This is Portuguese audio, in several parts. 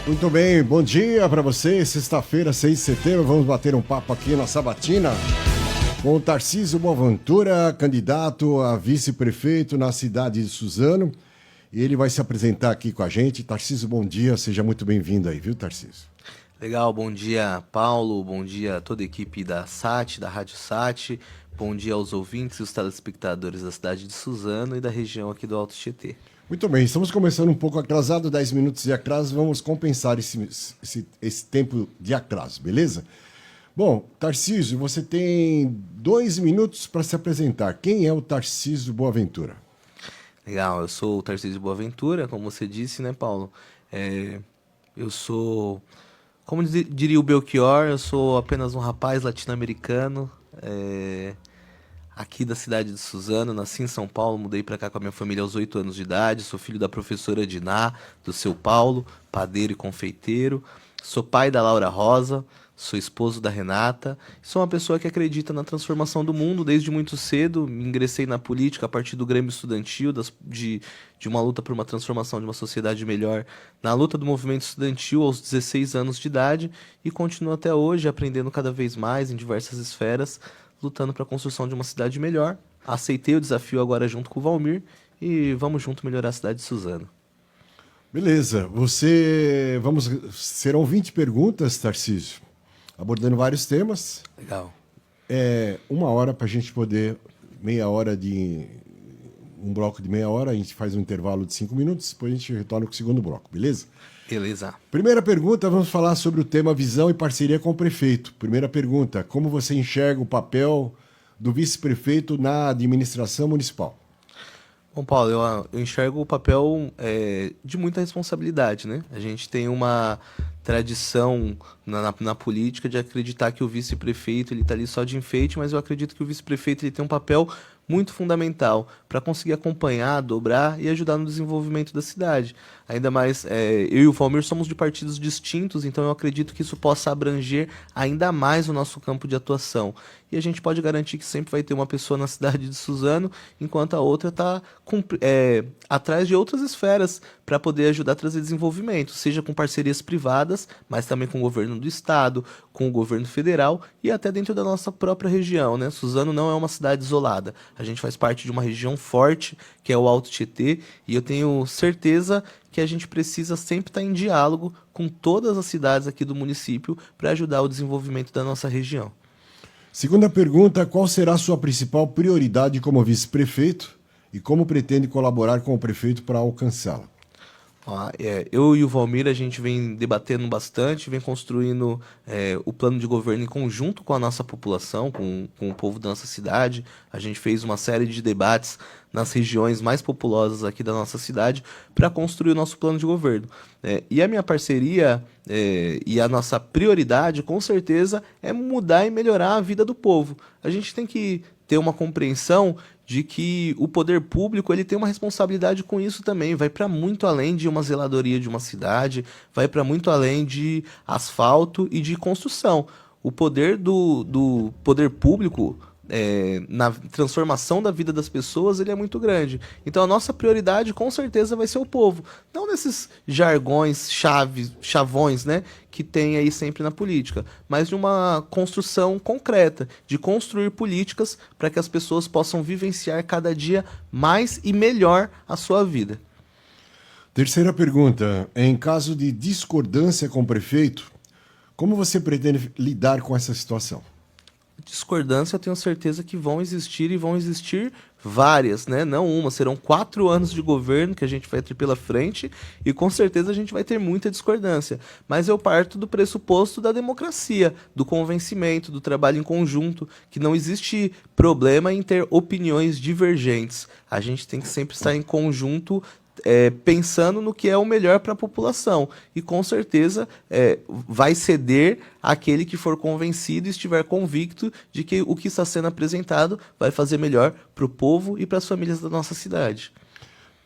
Muito bem, bom dia para você. Sexta-feira, 6 de setembro, vamos bater um papo aqui na Sabatina com o Tarcísio Boaventura, candidato a vice-prefeito na cidade de Suzano. E ele vai se apresentar aqui com a gente. Tarcísio, bom dia, seja muito bem-vindo aí, viu, Tarcísio? Legal, bom dia, Paulo, bom dia a toda a equipe da SAT, da Rádio SAT, bom dia aos ouvintes e os telespectadores da cidade de Suzano e da região aqui do Alto Tietê. Muito bem, estamos começando um pouco atrasado, 10 minutos de atraso, vamos compensar esse tempo de atraso, beleza? Bom, Tarcísio, você tem 2 minutos para se apresentar. Quem é o Tarcísio Boaventura? Legal, eu sou o Tarcísio Boaventura, como você disse, né, Paulo? Eu sou, como diria o Belchior, eu sou apenas um rapaz latino-americano, aqui da cidade de Suzano, nasci em São Paulo, mudei para cá com a minha família aos 8 anos de idade, sou filho da professora Diná, do seu Paulo, padeiro e confeiteiro, sou pai da Laura Rosa, sou esposo da Renata, sou uma pessoa que acredita na transformação do mundo desde muito cedo, ingressei na política a partir do Grêmio Estudantil, de uma luta por uma transformação de uma sociedade melhor, na luta do movimento estudantil aos 16 anos de idade e continuo até hoje aprendendo cada vez mais em diversas esferas, lutando para a construção de uma cidade melhor. Aceitei o desafio agora junto com o Valmir e vamos junto melhorar a cidade de Suzano. Beleza, serão 20 perguntas, Tarcísio, abordando vários temas. Legal. 1 hora para a gente poder, um bloco de meia hora, a gente faz um intervalo de 5 minutos, depois a gente retorna com o segundo bloco, beleza? Beleza. Primeira pergunta, vamos falar sobre o tema visão e parceria com o prefeito. Primeira pergunta, como você enxerga o papel do vice-prefeito na administração municipal? Bom, Paulo, eu enxergo o papel de muita responsabilidade, né? A gente tem uma tradição na política de acreditar que o vice-prefeito ele está ali só de enfeite, mas eu acredito que o vice-prefeito ele tem um papel muito fundamental para conseguir acompanhar, dobrar e ajudar no desenvolvimento da cidade. Ainda mais, eu e o Valmir somos de partidos distintos, então eu acredito que isso possa abranger ainda mais o nosso campo de atuação. E a gente pode garantir que sempre vai ter uma pessoa na cidade de Suzano, enquanto a outra está atrás de outras esferas para poder ajudar a trazer desenvolvimento, seja com parcerias privadas, mas também com o governo do estado, com o governo federal e até dentro da nossa própria região, né? Suzano não é uma cidade isolada. A gente faz parte de uma região forte, que é o Alto Tietê, e eu tenho certeza que a gente precisa sempre estar em diálogo com todas as cidades aqui do município para ajudar o desenvolvimento da nossa região. Segunda pergunta, qual será a sua principal prioridade como vice-prefeito e como pretende colaborar com o prefeito para alcançá-la? Eu e o Valmir, a gente vem debatendo bastante, vem construindo o plano de governo em conjunto com a nossa população, com o povo da nossa cidade. A gente fez uma série de debates nas regiões mais populosas aqui da nossa cidade para construir o nosso plano de governo. E a minha parceria e a nossa prioridade, com certeza, é mudar e melhorar a vida do povo. A gente tem que ter uma compreensão de que o poder público ele tem uma responsabilidade com isso também, vai para muito além de uma zeladoria de uma cidade, vai para muito além de asfalto e de construção. O poder do poder público na transformação da vida das pessoas ele é muito grande. Então a nossa prioridade com certeza vai ser o povo, não nesses jargões, chavões, né, que tem aí sempre na política, mas de uma construção concreta, de construir políticas para que as pessoas possam vivenciar cada dia mais e melhor a sua vida. Terceira pergunta, em caso de discordância com o prefeito, como você pretende lidar com essa situação? Discordância, eu tenho certeza que vão existir e vão existir várias, né? Não uma, serão 4 anos de governo que a gente vai ter pela frente e com certeza a gente vai ter muita discordância. Mas eu parto do pressuposto da democracia, do convencimento, do trabalho em conjunto, que não existe problema em ter opiniões divergentes. A gente tem que sempre estar em conjunto, pensando no que é o melhor para a população e com certeza vai ceder aquele que for convencido e estiver convicto de que o que está sendo apresentado vai fazer melhor para o povo e para as famílias da nossa cidade.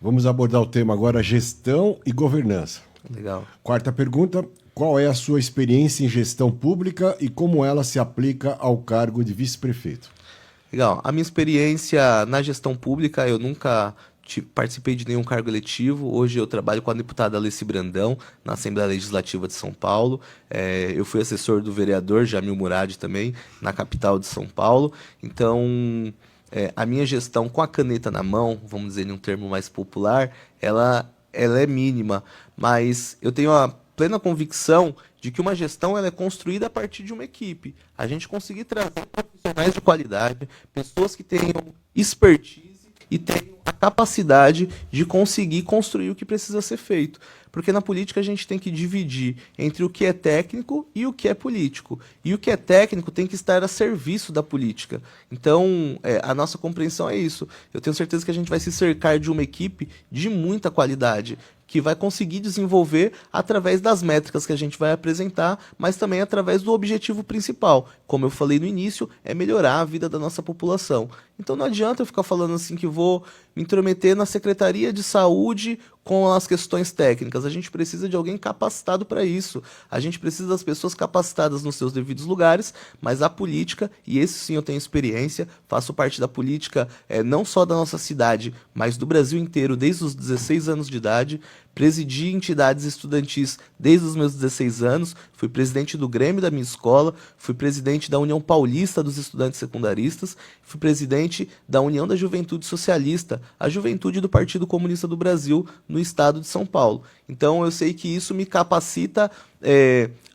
Vamos abordar o tema agora, gestão e governança. Legal. Quarta pergunta, qual é a sua experiência em gestão pública e como ela se aplica ao cargo de vice-prefeito? Legal. A minha experiência na gestão pública, eu nunca participei de nenhum cargo eletivo. Hoje eu trabalho com a deputada Alessi Brandão, na Assembleia Legislativa de São Paulo. Eu fui assessor do vereador Jamil Murad também, na capital de São Paulo. Então, a minha gestão com a caneta na mão, vamos dizer em um termo mais popular, ela é mínima, mas eu tenho a plena convicção de que uma gestão ela é construída a partir de uma equipe. A gente conseguir trazer profissionais de qualidade, pessoas que tenham expertise e tenham a capacidade de conseguir construir o que precisa ser feito. Porque na política a gente tem que dividir entre o que é técnico e o que é político. E o que é técnico tem que estar a serviço da política. Então, a nossa compreensão é isso. Eu tenho certeza que a gente vai se cercar de uma equipe de muita qualidade, que vai conseguir desenvolver através das métricas que a gente vai apresentar, mas também através do objetivo principal. Como eu falei no início, é melhorar a vida da nossa população. Então não adianta eu ficar falando assim que vou me intrometer na Secretaria de Saúde com as questões técnicas. A gente precisa de alguém capacitado para isso. A gente precisa das pessoas capacitadas nos seus devidos lugares, mas a política, e esse sim eu tenho experiência, faço parte da política não só da nossa cidade, mas do Brasil inteiro, desde os 16 anos de idade. Presidi entidades estudantis desde os meus 16 anos, fui presidente do Grêmio da minha escola, fui presidente da União Paulista dos Estudantes Secundaristas, fui presidente da União da Juventude Socialista, a juventude do Partido Comunista do Brasil, no estado de São Paulo. Então eu sei que isso me capacita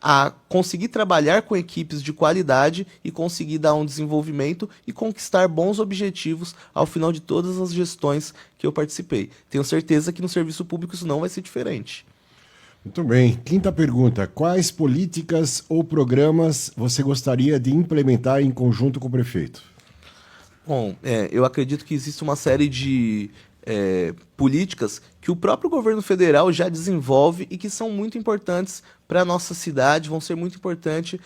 a conseguir trabalhar com equipes de qualidade e conseguir dar um desenvolvimento e conquistar bons objetivos ao final de todas as gestões que eu participei. Tenho certeza que no serviço público isso não vai ser diferente. Muito bem. Quinta pergunta. Quais políticas ou programas você gostaria de implementar em conjunto com o prefeito? Bom, eu acredito que existe uma série de políticas que o próprio governo federal já desenvolve e que são muito importantes para a nossa cidade, vão ser muito importantes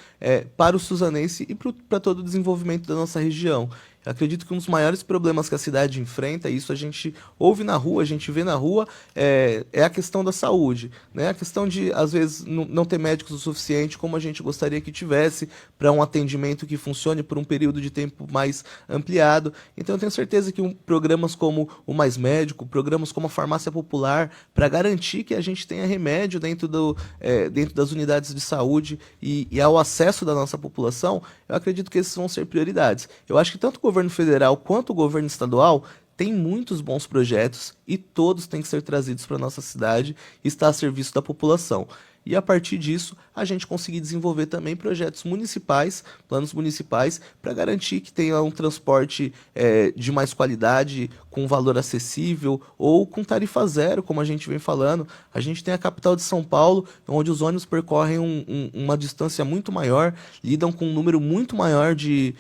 para o suzanense e para todo o desenvolvimento da nossa região. Eu acredito que um dos maiores problemas que a cidade enfrenta, e isso a gente ouve na rua, a gente vê na rua, é a questão da saúde, né? A questão de, às vezes, não ter médicos o suficiente como a gente gostaria que tivesse para um atendimento que funcione por um período de tempo mais ampliado. Então eu tenho certeza que programas como o Mais Médico, programas como a Farmácia Popular, para garantir que a gente tenha remédio dentro das unidades de saúde e ao acesso da nossa população, eu acredito que esses vão ser prioridades. Eu acho que tanto o governo federal quanto o governo estadual tem muitos bons projetos e todos têm que ser trazidos para a nossa cidade e estar a serviço da população. E a partir disso, a gente conseguir desenvolver também projetos municipais, planos municipais, para garantir que tenha um transporte de mais qualidade, com valor acessível ou com tarifa zero, como a gente vem falando. A gente tem a capital de São Paulo, onde os ônibus percorrem uma distância muito maior, lidam com um número muito maior de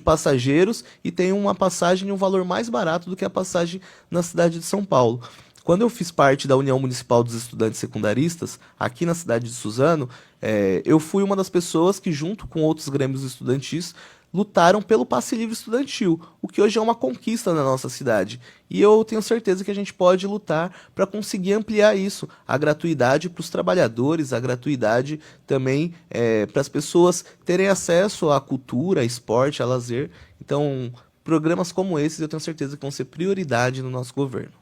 passageiros e tem uma passagem e um valor mais barato do que a passagem na cidade de São Paulo. Quando eu fiz parte da União Municipal dos Estudantes Secundaristas, aqui na cidade de Suzano, eu fui uma das pessoas que, junto com outros grêmios estudantis, lutaram pelo passe livre estudantil, o que hoje é uma conquista na nossa cidade. E eu tenho certeza que a gente pode lutar para conseguir ampliar isso, a gratuidade para os trabalhadores, a gratuidade também para as pessoas terem acesso à cultura, a esporte, a lazer. Então, programas como esses eu tenho certeza que vão ser prioridade no nosso governo.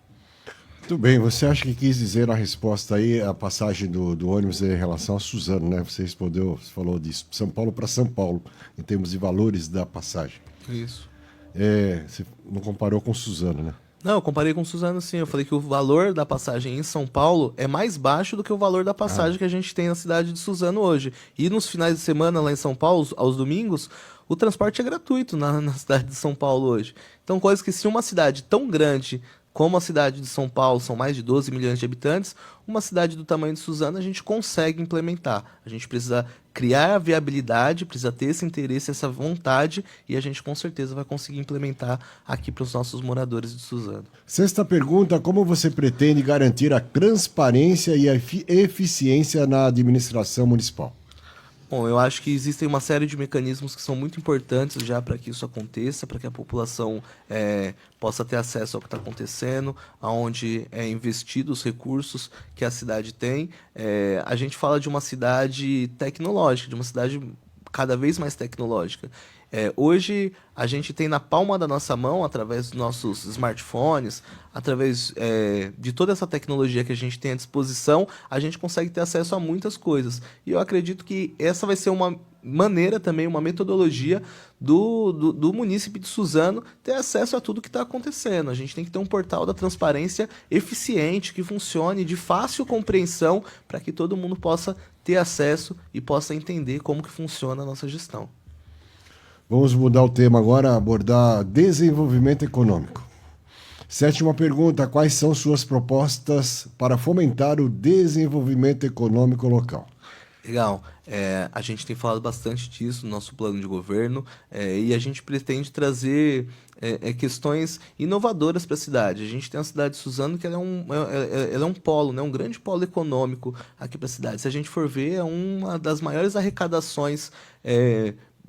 Muito bem, você acha que quis dizer na resposta aí a passagem do ônibus em relação a Suzano, né? Você respondeu, você falou de São Paulo para São Paulo, em termos de valores da passagem. Isso. Você não comparou com Suzano, né? Não, eu comparei com Suzano sim. Eu falei que o valor da passagem em São Paulo é mais baixo do que o valor da passagem que a gente tem na cidade de Suzano hoje. E nos finais de semana lá em São Paulo, aos domingos, o transporte é gratuito na cidade de São Paulo hoje. Então, coisa que se uma cidade tão grande como a cidade de São Paulo, são mais de 12 milhões de habitantes, uma cidade do tamanho de Suzano a gente consegue implementar. A gente precisa criar a viabilidade, precisa ter esse interesse, essa vontade, e a gente com certeza vai conseguir implementar aqui para os nossos moradores de Suzano. Sexta pergunta, como você pretende garantir a transparência e a eficiência na administração municipal? Bom, eu acho que existem uma série de mecanismos que são muito importantes já para que isso aconteça, para que a população possa ter acesso ao que está acontecendo, aonde é investido os recursos que a cidade tem. A gente fala de uma cidade tecnológica, de uma cidade cada vez mais tecnológica. Hoje a gente tem na palma da nossa mão, através dos nossos smartphones, através de toda essa tecnologia que a gente tem à disposição, a gente consegue ter acesso a muitas coisas. E eu acredito que essa vai ser uma maneira também, uma metodologia do munícipe de Suzano ter acesso a tudo que está acontecendo. A gente tem que ter um portal da transparência eficiente, que funcione, de fácil compreensão, para que todo mundo possa ter acesso e possa entender como que funciona a nossa gestão. Vamos mudar o tema agora, abordar desenvolvimento econômico. Sétima pergunta, quais são suas propostas para fomentar o desenvolvimento econômico local? Legal. A gente tem falado bastante disso no nosso plano de governo e a gente pretende trazer questões inovadoras para a cidade. A gente tem a cidade de Suzano que ela é um polo, né, um grande polo econômico aqui para a cidade. Se a gente for ver, é uma das maiores arrecadações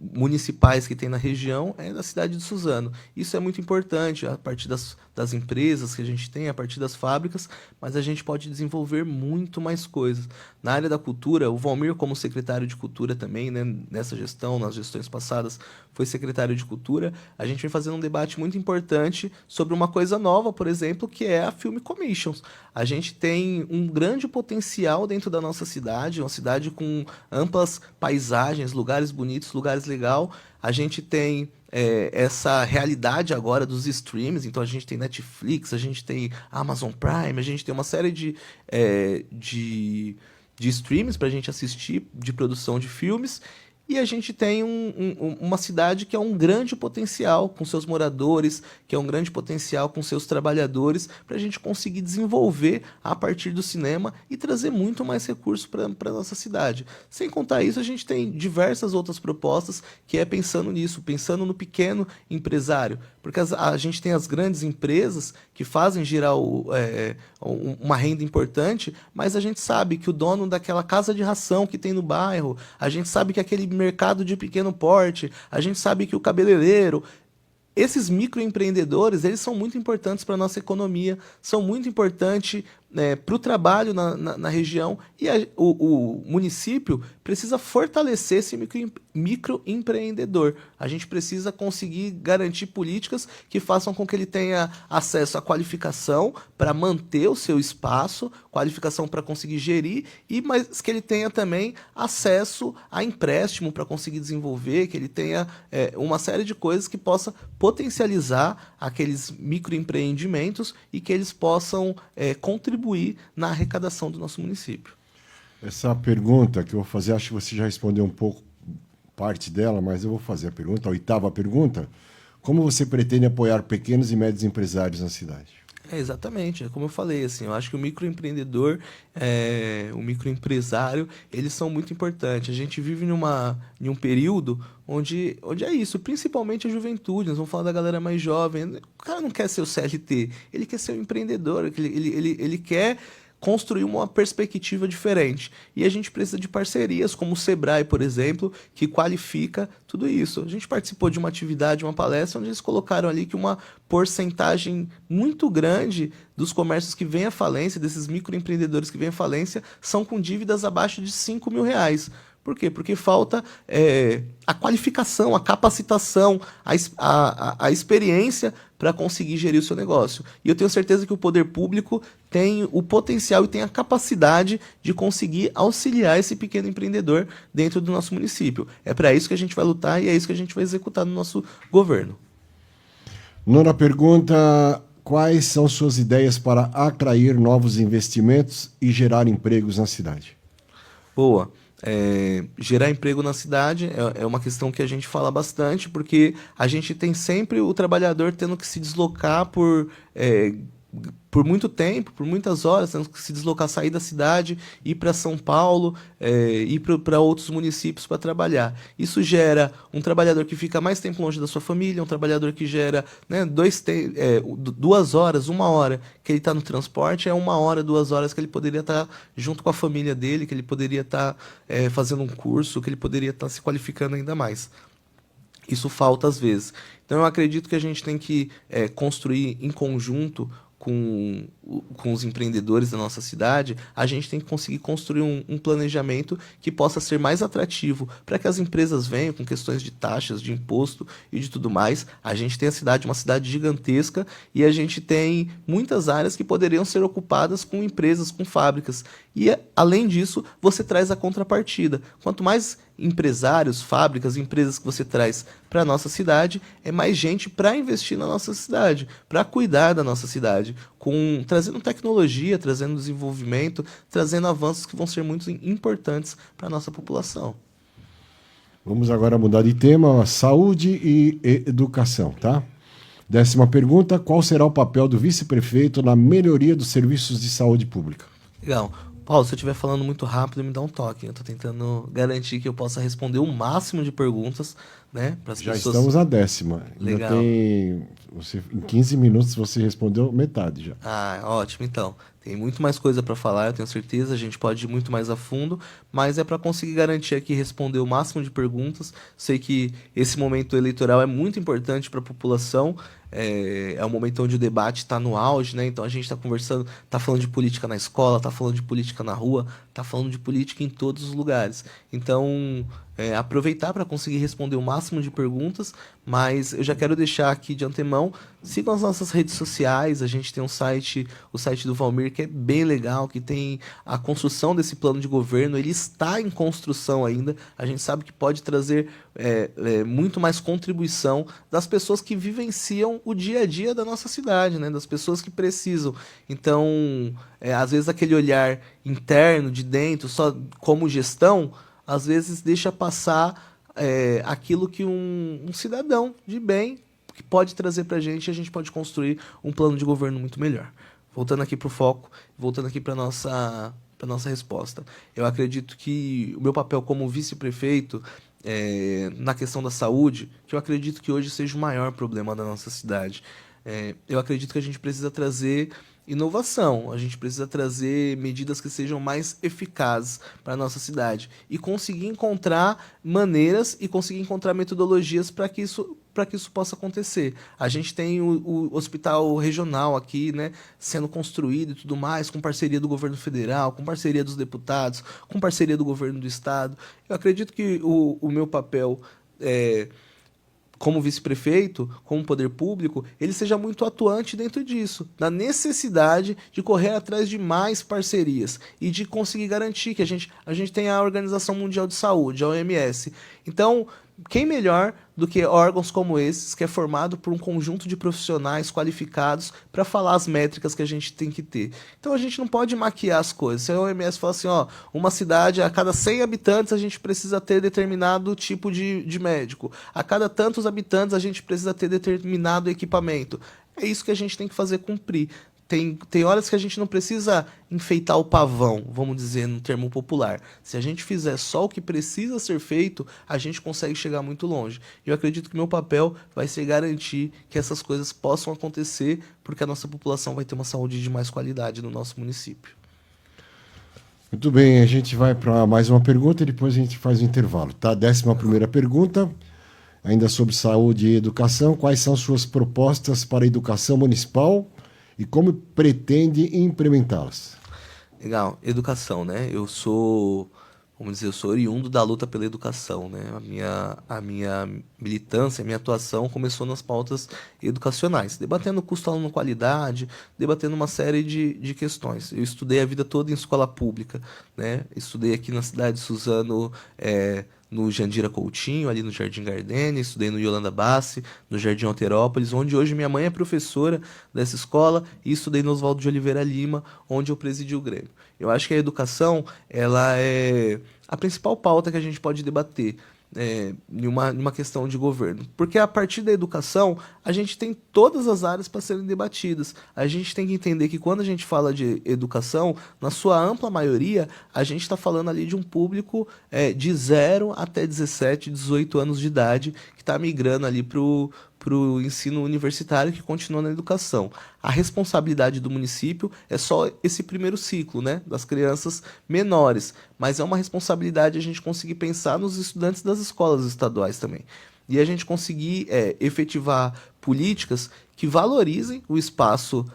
municipais que tem na região é da cidade de Suzano. Isso é muito importante a partir das empresas que a gente tem, a partir das fábricas, mas a gente pode desenvolver muito mais coisas. Na área da cultura, o Valmir, como secretário de Cultura também, né, nessa gestão, nas gestões passadas, foi secretário de Cultura, a gente vem fazendo um debate muito importante sobre uma coisa nova, por exemplo, que é a Film Commissions. A gente tem um grande potencial dentro da nossa cidade, uma cidade com amplas paisagens, lugares bonitos, lugares legais. A gente tem essa realidade agora dos streams, então a gente tem Netflix, a gente tem Amazon Prime, a gente tem uma série de streams para a gente assistir, de produção de filmes, e a gente tem uma cidade que é um grande potencial com seus moradores, que é um grande potencial com seus trabalhadores, para a gente conseguir desenvolver a partir do cinema e trazer muito mais recursos para a nossa cidade. Sem contar isso, a gente tem diversas outras propostas que é pensando nisso, pensando no pequeno empresário, porque a gente tem as grandes empresas que fazem girar uma renda importante, mas a gente sabe que o dono daquela casa de ração que tem no bairro, a gente sabe que aquele mercado de pequeno porte, a gente sabe que o cabeleireiro, esses microempreendedores, eles são muito importantes para a nossa economia, são muito importantes para o trabalho na região, e o município precisa fortalecer esse microempreendedor. A gente precisa conseguir garantir políticas que façam com que ele tenha acesso à qualificação para manter o seu espaço, qualificação para conseguir gerir, mas que ele tenha também acesso a empréstimo para conseguir desenvolver, que ele tenha uma série de coisas que possa potencializar aqueles microempreendimentos e que eles possam contribuir na arrecadação do nosso município. Essa pergunta que eu vou fazer, acho que você já respondeu um pouco parte dela, mas eu vou fazer a pergunta, a oitava pergunta. Como você pretende apoiar pequenos e médios empresários na cidade? Exatamente, é como eu falei, assim, eu acho que o microempreendedor, o microempresário, eles são muito importantes. A gente vive em um período onde é isso, principalmente a juventude, nós vamos falar da galera mais jovem. O cara não quer ser o CLT, ele quer ser um empreendedor, ele quer construir uma perspectiva diferente. E a gente precisa de parcerias, como o Sebrae, por exemplo, que qualifica tudo isso. A gente participou de uma atividade, uma palestra, onde eles colocaram ali que uma porcentagem muito grande dos comércios que vêm à falência, desses microempreendedores que vêm à falência, são com dívidas abaixo de R$ 5.000. Por quê? Porque falta a qualificação, a capacitação, a experiência para conseguir gerir o seu negócio. E eu tenho certeza que o poder público tem o potencial e tem a capacidade de conseguir auxiliar esse pequeno empreendedor dentro do nosso município. É para isso que a gente vai lutar e é isso que a gente vai executar no nosso governo. Nona pergunta, quais são suas ideias para atrair novos investimentos e gerar empregos na cidade? Boa. Gerar emprego na cidade é uma questão que a gente fala bastante, porque a gente tem sempre o trabalhador tendo que se deslocar por muito tempo, por muitas horas, tendo que se deslocar, sair da cidade, ir para São Paulo, ir para outros municípios para trabalhar. Isso gera um trabalhador que fica mais tempo longe da sua família, um trabalhador que gera 2 horas, 1 hora que ele está no transporte, é 1 hora, 2 horas que ele poderia estar junto com a família dele, que ele poderia estar fazendo um curso, que ele poderia estar se qualificando ainda mais. Isso falta às vezes. Então eu acredito que a gente tem que construir em conjunto com os empreendedores da nossa cidade, a gente tem que conseguir construir um planejamento que possa ser mais atrativo para que as empresas venham com questões de taxas, de imposto e de tudo mais. A gente tem a cidade, uma cidade gigantesca, e a gente tem muitas áreas que poderiam ser ocupadas com empresas, com fábricas. E, além disso, você traz a contrapartida. Quanto mais empresários, fábricas, empresas que você traz para a nossa cidade, é mais gente para investir na nossa cidade, para cuidar da nossa cidade, trazendo tecnologia, trazendo desenvolvimento, trazendo avanços que vão ser muito importantes para a nossa população. Vamos agora mudar de tema, saúde e educação, tá? 10ª pergunta, qual será o papel do vice-prefeito na melhoria dos serviços de saúde pública? Legal. Paulo, se eu estiver falando muito rápido, me dá um toque. Eu estou tentando garantir que eu possa responder o máximo de perguntas, né, para as Já pessoas. estamos na 10ª. Legal. Em 15 minutos você respondeu metade já. Ah, ótimo, então. Tem muito mais coisa para falar, eu tenho certeza, a gente pode ir muito mais a fundo, mas é para conseguir garantir aqui responder o máximo de perguntas. Sei que esse momento eleitoral é muito importante para a população, é um momento onde o debate está no auge, né? Então a gente está conversando, está falando de política na escola, está falando de política na rua, está falando de política em todos os lugares. Então, aproveitar para conseguir responder o máximo de perguntas, mas eu já quero deixar aqui de antemão, sigam as nossas redes sociais, a gente tem o site do Valmir, que é bem legal, que tem a construção desse plano de governo, ele está em construção ainda, a gente sabe que pode trazer muito mais contribuição das pessoas que vivenciam o dia a dia da nossa cidade, né? Das pessoas que precisam. Então, às vezes aquele olhar interno, de dentro, só como gestão, às vezes deixa passar aquilo que um cidadão de bem que pode trazer para a gente pode construir um plano de governo muito melhor. Voltando aqui para o foco, voltando aqui para nossa resposta. Eu acredito que o meu papel como vice-prefeito na questão da saúde, que eu acredito que hoje seja o maior problema da nossa cidade. Eu acredito que a gente precisa trazer inovação, a gente precisa trazer medidas que sejam mais eficazes para a nossa cidade e conseguir encontrar maneiras e conseguir encontrar metodologias para que isso possa acontecer. A gente tem o hospital regional aqui, né, sendo construído e tudo mais, com parceria do governo federal, com parceria dos deputados, com parceria do governo do estado. Eu acredito que o meu papel como vice-prefeito, como poder público, ele seja muito atuante dentro disso, na necessidade de correr atrás de mais parcerias e de conseguir garantir que a gente tem a Organização Mundial de Saúde, a OMS. Então, quem melhor do que órgãos como esses, que é formado por um conjunto de profissionais qualificados para falar as métricas que a gente tem que ter. Então a gente não pode maquiar as coisas. Se a OMS fala assim, uma cidade, a cada 100 habitantes a gente precisa ter determinado tipo de médico. A cada tantos habitantes a gente precisa ter determinado equipamento. É isso que a gente tem que fazer cumprir. Tem horas que a gente não precisa enfeitar o pavão, vamos dizer no termo popular. Se a gente fizer só o que precisa ser feito, a gente consegue chegar muito longe. E eu acredito que meu papel vai ser garantir que essas coisas possam acontecer, porque a nossa população vai ter uma saúde de mais qualidade no nosso município. Muito bem, a gente vai para mais uma pergunta e depois a gente faz o intervalo, tá? 11ª pergunta, ainda sobre saúde e educação. Quais são suas propostas para a educação municipal e como pretende implementá-las? Legal, educação, né? Eu sou oriundo da luta pela educação, né? A minha militância, a minha atuação começou nas pautas educacionais, debatendo custo aluno qualidade, debatendo uma série de questões. Eu estudei a vida toda em escola pública, né? Estudei aqui na cidade de Suzano, no Jandira Coutinho, ali no Jardim Gardênia, estudei no Yolanda Bassi, no Jardim Alterópolis, onde hoje minha mãe é professora dessa escola, e estudei no Oswaldo de Oliveira Lima, onde eu presidi o Grêmio. Eu acho que a educação, ela é a principal pauta que a gente pode debater em uma questão de governo. Porque a partir da educação, a gente tem todas as áreas para serem debatidas. A gente tem que entender que quando a gente fala de educação, na sua ampla maioria, a gente está falando ali de um público de 0 até 17, 18 anos de idade, que está migrando ali para o ensino universitário, que continua na educação. A responsabilidade do município é só esse primeiro ciclo, né, das crianças menores, mas é uma responsabilidade a gente conseguir pensar nos estudantes das escolas estaduais também. e a gente conseguir efetivar políticas que valorizem o espaço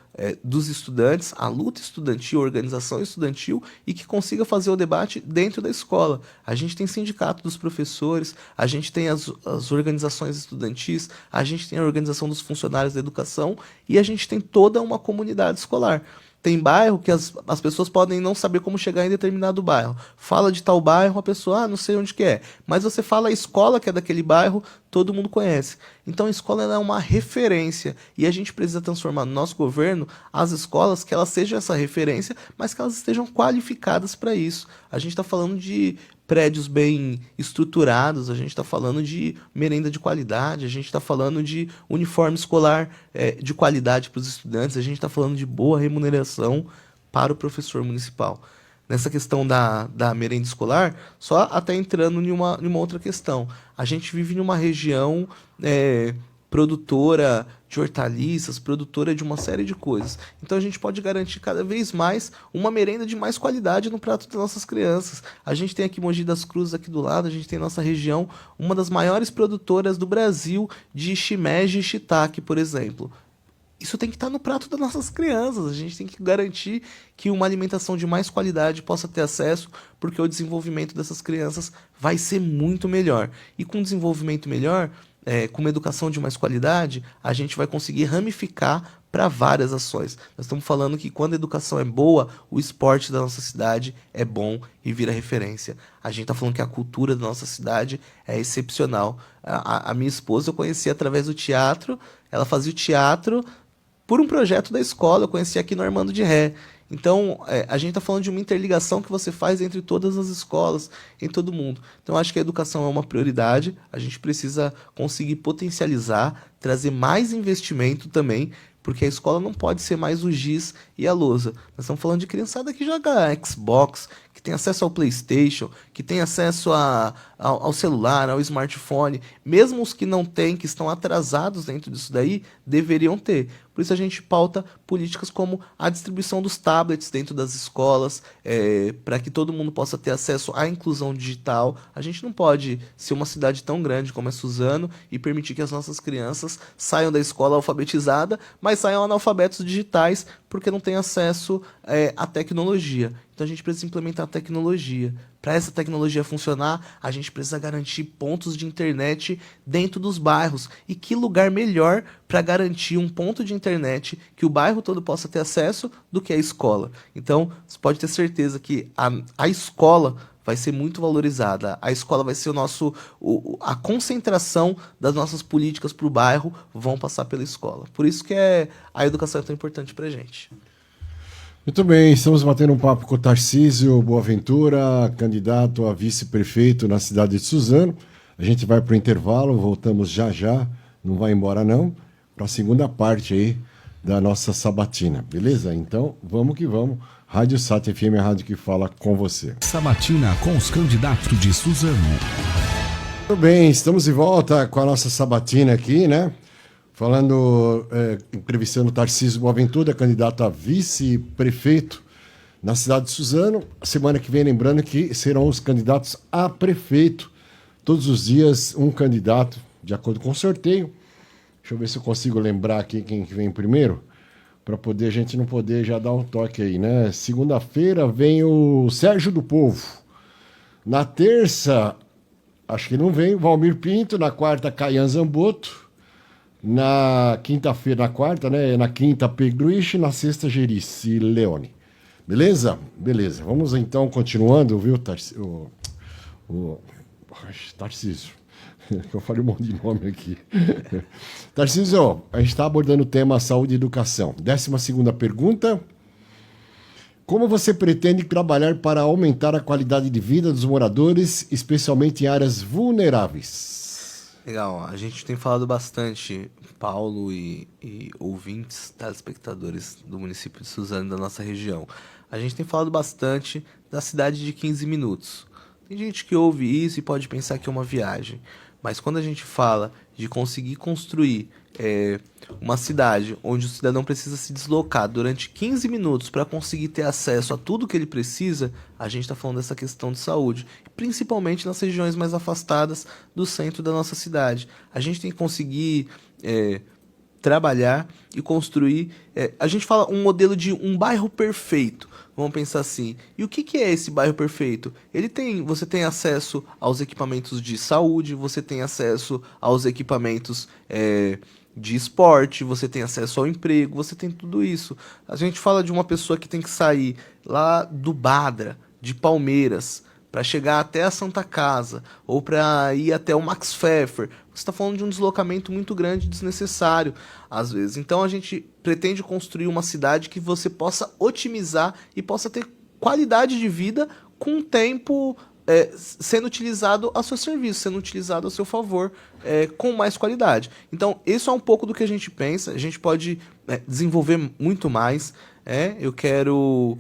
dos estudantes, a luta estudantil, a organização estudantil e que consiga fazer o debate dentro da escola. A gente tem sindicato dos professores, a gente tem as organizações estudantis, a gente tem a organização dos funcionários da educação e a gente tem toda uma comunidade escolar. Tem bairro que as pessoas podem não saber como chegar em determinado bairro. Fala de tal bairro, a pessoa, não sei onde que é. Mas você fala a escola que é daquele bairro, todo mundo conhece. Então a escola ela é uma referência. E a gente precisa transformar no nosso governo as escolas que elas sejam essa referência, mas que elas estejam qualificadas para isso. A gente está falando de prédios bem estruturados, a gente está falando de merenda de qualidade, a gente está falando de uniforme escolar de qualidade para os estudantes, a gente está falando de boa remuneração para o professor municipal. Nessa questão da merenda escolar, só até entrando em uma outra questão. A gente vive em uma região produtora de hortaliças, produtora de uma série de coisas. Então a gente pode garantir cada vez mais uma merenda de mais qualidade no prato das nossas crianças. A gente tem aqui Mogi das Cruzes aqui do lado, a gente tem nossa região, uma das maiores produtoras do Brasil de shimeji e shiitake, por exemplo. Isso tem que estar no prato das nossas crianças. A gente tem que garantir que uma alimentação de mais qualidade possa ter acesso, porque o desenvolvimento dessas crianças vai ser muito melhor. E com um desenvolvimento melhor, com uma educação de mais qualidade, a gente vai conseguir ramificar para várias ações. Nós estamos falando que quando a educação é boa, o esporte da nossa cidade é bom e vira referência. A gente está falando que a cultura da nossa cidade é excepcional. A minha esposa eu conheci através do teatro, ela fazia o teatro por um projeto da escola, eu conheci aqui no Armando de Ré. Então, a gente está falando de uma interligação que você faz entre todas as escolas, em todo mundo. Então, acho que a educação é uma prioridade, a gente precisa conseguir potencializar, trazer mais investimento também, porque a escola não pode ser mais o giz e a lousa. Nós estamos falando de criançada que joga Xbox, que tem acesso ao PlayStation, que tem acesso ao celular, ao smartphone. Mesmo os que não têm, que estão atrasados dentro disso daí, deveriam ter. Por isso a gente pauta políticas como a distribuição dos tablets dentro das escolas, para que todo mundo possa ter acesso à inclusão digital. A gente não pode ser uma cidade tão grande como é Suzano e permitir que as nossas crianças saiam da escola alfabetizada, mas saiam analfabetos digitais porque não têm acesso à tecnologia. Então a gente precisa implementar a tecnologia. Para essa tecnologia funcionar, a gente precisa garantir pontos de internet dentro dos bairros. E que lugar melhor para garantir um ponto de internet que o bairro todo possa ter acesso do que a escola. Então, você pode ter certeza que a escola vai ser muito valorizada. A escola vai ser a concentração das nossas políticas para o bairro vão passar pela escola. Por isso que a educação é tão importante para a gente. Muito bem, estamos batendo um papo com o Tarcísio Boaventura, candidato a vice-prefeito na cidade de Suzano. A gente vai para o intervalo, voltamos já já, não vai embora não, para a segunda parte aí da nossa sabatina, beleza? Então, vamos que vamos. Rádio Sat FM, a rádio que fala com você. Sabatina com os candidatos de Suzano. Muito bem, estamos de volta com a nossa sabatina aqui, né? Falando, entrevistando o Tarcísio Boaventura, candidato a vice-prefeito na cidade de Suzano. Semana que vem, lembrando que serão os candidatos a prefeito. Todos os dias, um candidato, de acordo com o sorteio. Deixa eu ver se eu consigo lembrar aqui quem que vem primeiro, para a gente não poder já dar um toque aí, né? Segunda-feira vem o Sérgio do Povo. Na terça, acho que não vem, o Valmir Pinto. Na quarta, Caian Zamboto. Na quinta-feira, na quarta, né? Na quinta, Pedruiche. Na sexta, Gerici Leone. Beleza? Beleza. Vamos então continuando, viu, Tarcísio? Tarcísio. Eu falei um monte de nome aqui. Tarcísio, a gente está abordando o tema saúde e educação. 12ª pergunta. Como você pretende trabalhar para aumentar a qualidade de vida dos moradores, especialmente em áreas vulneráveis? Legal, a gente tem falado bastante, Paulo e ouvintes, telespectadores do município de Suzano, da nossa região. A gente tem falado bastante da cidade de 15 minutos. Tem gente que ouve isso e pode pensar que é uma viagem. Mas quando a gente fala de conseguir construir uma cidade onde o cidadão precisa se deslocar durante 15 minutos para conseguir ter acesso a tudo que ele precisa, a gente está falando dessa questão de saúde, principalmente nas regiões mais afastadas do centro da nossa cidade. A gente tem que conseguir trabalhar e construir. A gente fala um modelo de um bairro perfeito. Vamos pensar assim. E o que é esse bairro perfeito? Você tem acesso aos equipamentos de saúde, você tem acesso aos equipamentos de esporte, você tem acesso ao emprego, você tem tudo isso. A gente fala de uma pessoa que tem que sair lá do Badra, de Palmeiras, para chegar até a Santa Casa, ou para ir até o Max Pfeffer. Você está falando de um deslocamento muito grande e desnecessário, às vezes. Então a gente pretende construir uma cidade que você possa otimizar e possa ter qualidade de vida com o tempo sendo utilizado a seu serviço, sendo utilizado a seu favor, com mais qualidade. Então, isso é um pouco do que a gente pensa. A gente pode desenvolver muito mais. Eu quero,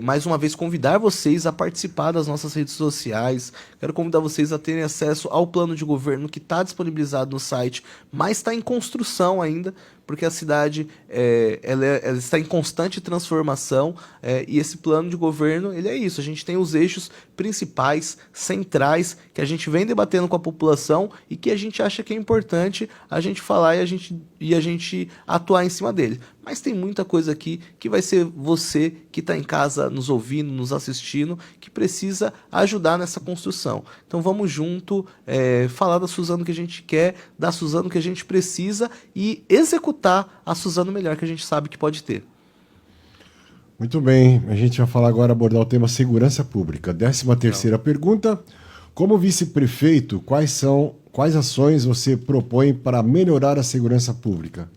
mais uma vez, convidar vocês a participar das nossas redes sociais. Quero convidar vocês a terem acesso ao plano de governo que está disponibilizado no site, mas está em construção ainda, porque a cidade ela está em constante transformação, e esse plano de governo ele é isso. A gente tem os eixos principais, centrais, que a gente vem debatendo com a população e que a gente acha que é importante a gente falar e a gente atuar em cima dele. Mas tem muita coisa aqui que vai ser você que está em casa nos ouvindo, nos assistindo, que precisa ajudar nessa construção. Então vamos junto, falar da Suzano que a gente quer, da Suzano que a gente precisa e executar a Suzano melhor que a gente sabe que pode ter. Muito bem, a gente vai falar agora, abordar o tema segurança pública. 13ª pergunta, como vice-prefeito, quais ações você propõe para melhorar a segurança pública?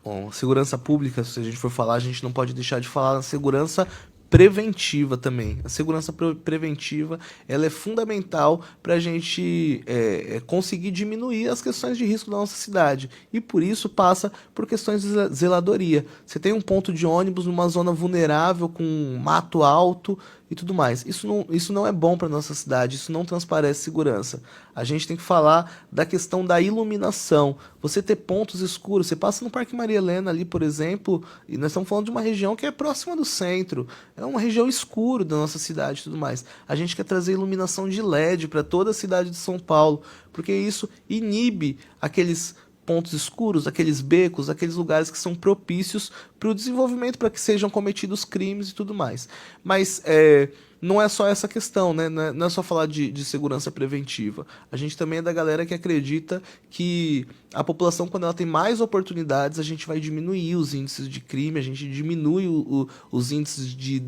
Bom, segurança pública, se a gente for falar, a gente não pode deixar de falar na segurança preventiva também. A segurança preventiva ela é fundamental para a gente conseguir diminuir as questões de risco da nossa cidade. E por isso passa por questões de zeladoria. Você tem um ponto de ônibus numa zona vulnerável, com mato alto e tudo mais. Isso não é bom para nossa cidade, isso não transparece segurança. A gente tem que falar da questão da iluminação. Você ter pontos escuros, você passa no Parque Maria Helena ali, por exemplo, e nós estamos falando de uma região que é próxima do centro, é uma região escura da nossa cidade e tudo mais. A gente quer trazer iluminação de LED para toda a cidade de São Paulo, porque isso inibe aqueles pontos escuros, aqueles becos, aqueles lugares que são propícios para o desenvolvimento, para que sejam cometidos crimes e tudo mais. Mas não é só essa questão, né? Não é só falar de segurança preventiva. A gente também é da galera que acredita que a população, quando ela tem mais oportunidades, a gente vai diminuir os índices de crime, a gente diminui os índices de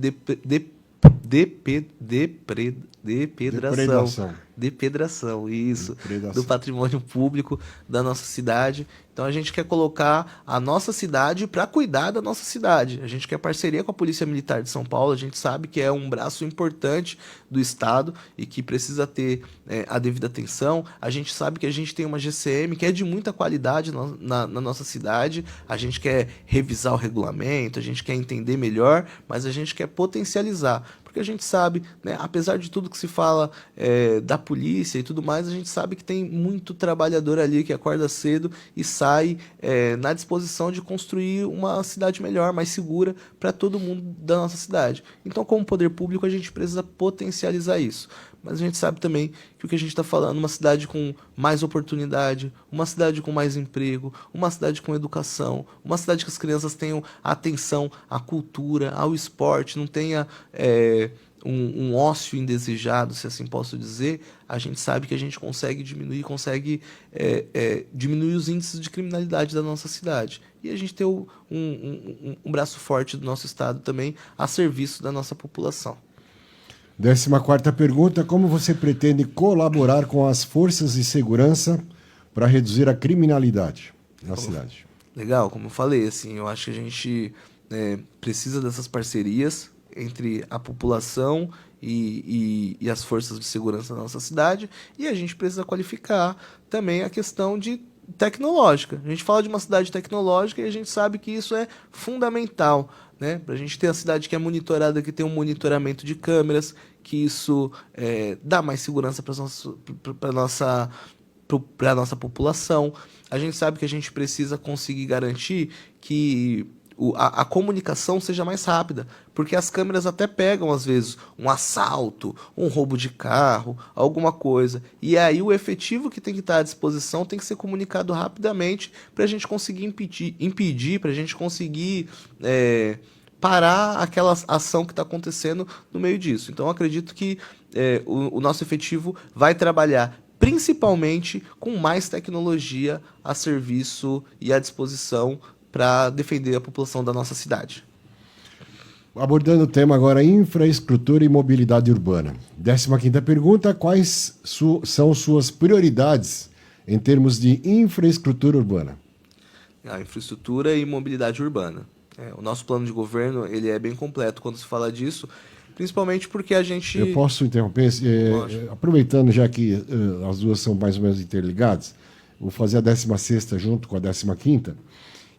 depredação, isso, do patrimônio público da nossa cidade. Então a gente quer colocar a nossa cidade para cuidar da nossa cidade. A gente quer parceria com a Polícia Militar de São Paulo. A gente sabe que é um braço importante do Estado e que precisa ter a devida atenção. A gente sabe que a gente tem uma GCM que é de muita qualidade na nossa cidade. A gente quer revisar o regulamento, a gente quer entender melhor, mas a gente quer potencializar. Porque a gente sabe, né, apesar de tudo que se fala da polícia e tudo mais, a gente sabe que tem muito trabalhador ali que acorda cedo e sai na disposição de construir uma cidade melhor, mais segura para todo mundo da nossa cidade. Então, como poder público, a gente precisa potencializar isso. Mas a gente sabe também que o que a gente está falando, uma cidade com mais oportunidade, uma cidade com mais emprego, uma cidade com educação, uma cidade que as crianças tenham atenção à cultura, ao esporte, não tenha um ócio indesejado, se assim posso dizer, a gente sabe que a gente consegue diminuir os índices de criminalidade da nossa cidade. E a gente ter um braço forte do nosso Estado também a serviço da nossa população. 14ª pergunta, como você pretende colaborar com as forças de segurança para reduzir a criminalidade na cidade? Legal, como eu falei, assim, eu acho que a gente precisa dessas parcerias entre a população e as forças de segurança da nossa cidade, e a gente precisa qualificar também a questão de tecnológica. A gente fala de uma cidade tecnológica e a gente sabe que isso é fundamental, né? Para a gente ter a cidade que é monitorada, que tem um monitoramento de câmeras, que isso dá mais segurança para para a nossa população. A gente sabe que a gente precisa conseguir garantir que a comunicação seja mais rápida, porque as câmeras até pegam, às vezes, um assalto, um roubo de carro, alguma coisa. E aí o efetivo que tem que estar à disposição tem que ser comunicado rapidamente para a gente conseguir impedir para a gente conseguir parar aquela ação que está acontecendo no meio disso. Então, eu acredito que o nosso efetivo vai trabalhar principalmente com mais tecnologia a serviço e à disposição para defender a população da nossa cidade. Abordando o tema agora, infraestrutura e mobilidade urbana. 15ª pergunta, quais são suas prioridades em termos de infraestrutura urbana? A infraestrutura e mobilidade urbana. O nosso plano de governo ele é bem completo quando se fala disso, principalmente porque a gente... Eu posso interromper? Aproveitando já que as duas são mais ou menos interligadas, vou fazer a 16ª junto com a 15ª,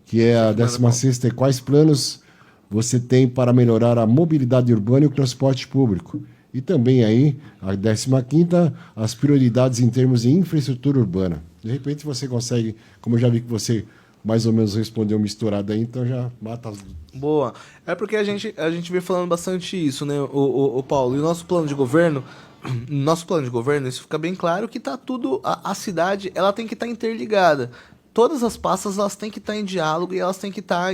que é a 16ª, quais planos você tem para melhorar a mobilidade urbana e o transporte público? E também aí, a 15ª, as prioridades em termos de infraestrutura urbana. De repente você consegue, como eu já vi que você mais ou menos respondeu misturado aí, então já mata as... Boa. É porque a gente vem falando bastante isso, né, o Paulo? E o nosso plano de governo, isso fica bem claro que tá tudo... A cidade, ela tem que estar interligada. Todas as pastas, elas têm que estar em diálogo e elas têm que estar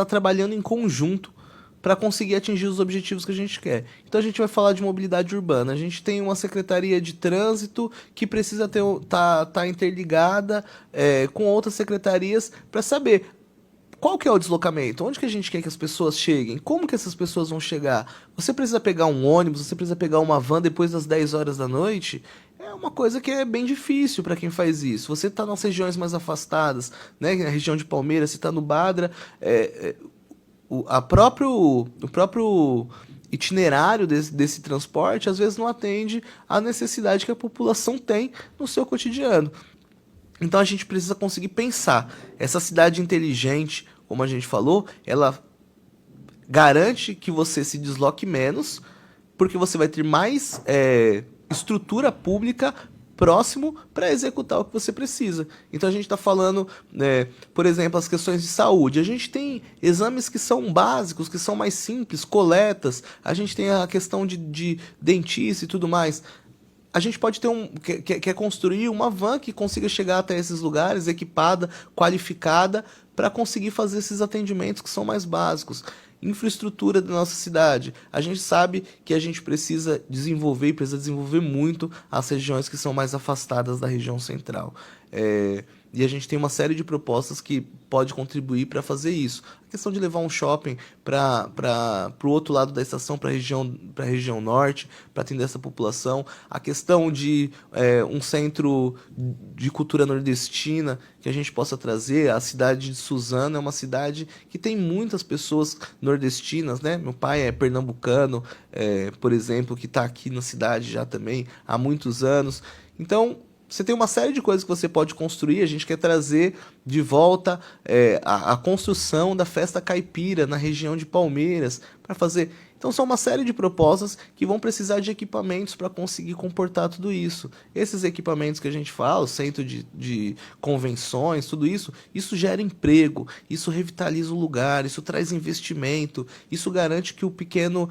trabalhando em conjunto para conseguir atingir os objetivos que a gente quer. Então a gente vai falar de mobilidade urbana. A gente tem uma secretaria de trânsito que precisa tá interligada com outras secretarias para saber qual que é o deslocamento, onde que a gente quer que as pessoas cheguem, como que essas pessoas vão chegar. Você precisa pegar um ônibus, você precisa pegar uma van depois das 10 horas da noite. É uma coisa que é bem difícil para quem faz isso. Você está nas regiões mais afastadas, né? Na região de Palmeiras, você está no Badra, o próprio itinerário desse transporte às vezes não atende à necessidade que a população tem no seu cotidiano. Então a gente precisa conseguir pensar. Essa cidade inteligente, como a gente falou, ela garante que você se desloque menos, porque você vai ter mais estrutura pública próximo para executar o que você precisa. Então a gente está falando, por exemplo, as questões de saúde. A gente tem exames que são básicos, que são mais simples, coletas. A gente tem a questão de dentista e tudo mais. A gente pode ter quer construir uma van que consiga chegar até esses lugares, equipada, qualificada, para conseguir fazer esses atendimentos que são mais básicos. Infraestrutura da nossa cidade. A gente sabe que a gente precisa desenvolver e precisa desenvolver muito as regiões que são mais afastadas da região central. E a gente tem uma série de propostas que pode contribuir para fazer isso. A questão de levar um shopping para o outro lado da estação, para a região norte, para atender essa população. A questão de um centro de cultura nordestina que a gente possa trazer. A cidade de Suzano é uma cidade que tem muitas pessoas nordestinas, né? Meu pai é pernambucano, por exemplo, que está aqui na cidade já também há muitos anos. Então, você tem uma série de coisas que você pode construir. A gente quer trazer de volta a construção da festa caipira na região de Palmeiras para fazer. Então são uma série de propostas que vão precisar de equipamentos para conseguir comportar tudo isso. Esses equipamentos que a gente fala, o centro de convenções, tudo isso gera emprego, isso revitaliza o lugar, isso traz investimento, isso garante que o pequeno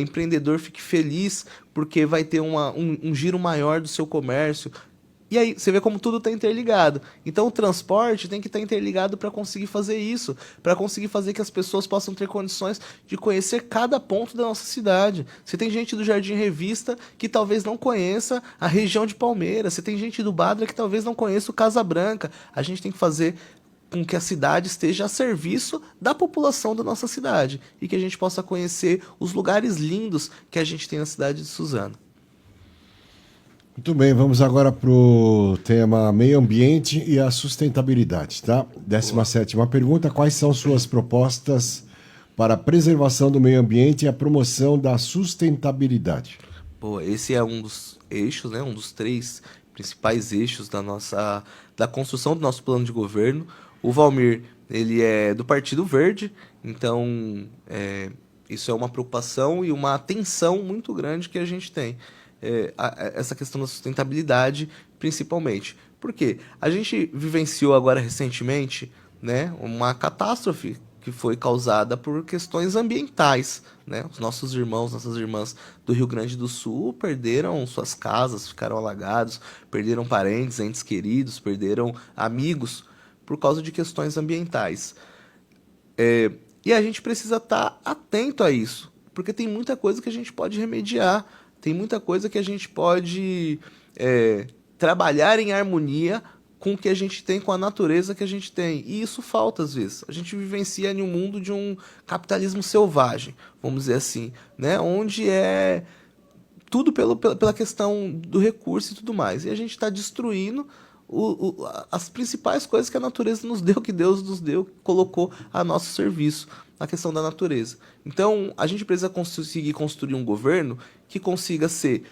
empreendedor fique feliz porque vai ter um giro maior do seu comércio. E aí, você vê como tudo está interligado. Então, o transporte tem que estar interligado para conseguir fazer isso, para conseguir fazer que as pessoas possam ter condições de conhecer cada ponto da nossa cidade. Você tem gente do Jardim Revista que talvez não conheça a região de Palmeiras, você tem gente do Badra que talvez não conheça o Casa Branca. A gente tem que fazer com que a cidade esteja a serviço da população da nossa cidade e que a gente possa conhecer os lugares lindos que a gente tem na cidade de Suzano. Muito bem, vamos agora para o tema meio ambiente e a sustentabilidade, tá? 17ª pergunta, quais são suas propostas para a preservação do meio ambiente e a promoção da sustentabilidade? Pô, esse é um dos eixos, né? Um dos 3 principais eixos da construção do nosso plano de governo. O Valmir, ele é do Partido Verde, então isso é uma preocupação e uma atenção muito grande que a gente tem. essa questão da sustentabilidade, principalmente. Por quê? A gente vivenciou agora recentemente, né, uma catástrofe que foi causada por questões ambientais, né? Os nossos irmãos, nossas irmãs do Rio Grande do Sul perderam suas casas, ficaram alagados, perderam parentes, entes queridos, perderam amigos por causa de questões ambientais. E a gente precisa estar atento a isso, porque tem muita coisa que a gente pode remediar, tem muita coisa que a gente pode trabalhar em harmonia com o que a gente tem, com a natureza que a gente tem. E isso falta às vezes. A gente vivencia em um mundo de um capitalismo selvagem, vamos dizer assim, né? Onde é tudo pela questão do recurso e tudo mais. E a gente está destruindo as principais coisas que a natureza nos deu, que Deus nos deu, colocou a nosso serviço, a questão da natureza. Então, a gente precisa conseguir construir um governo que consiga ser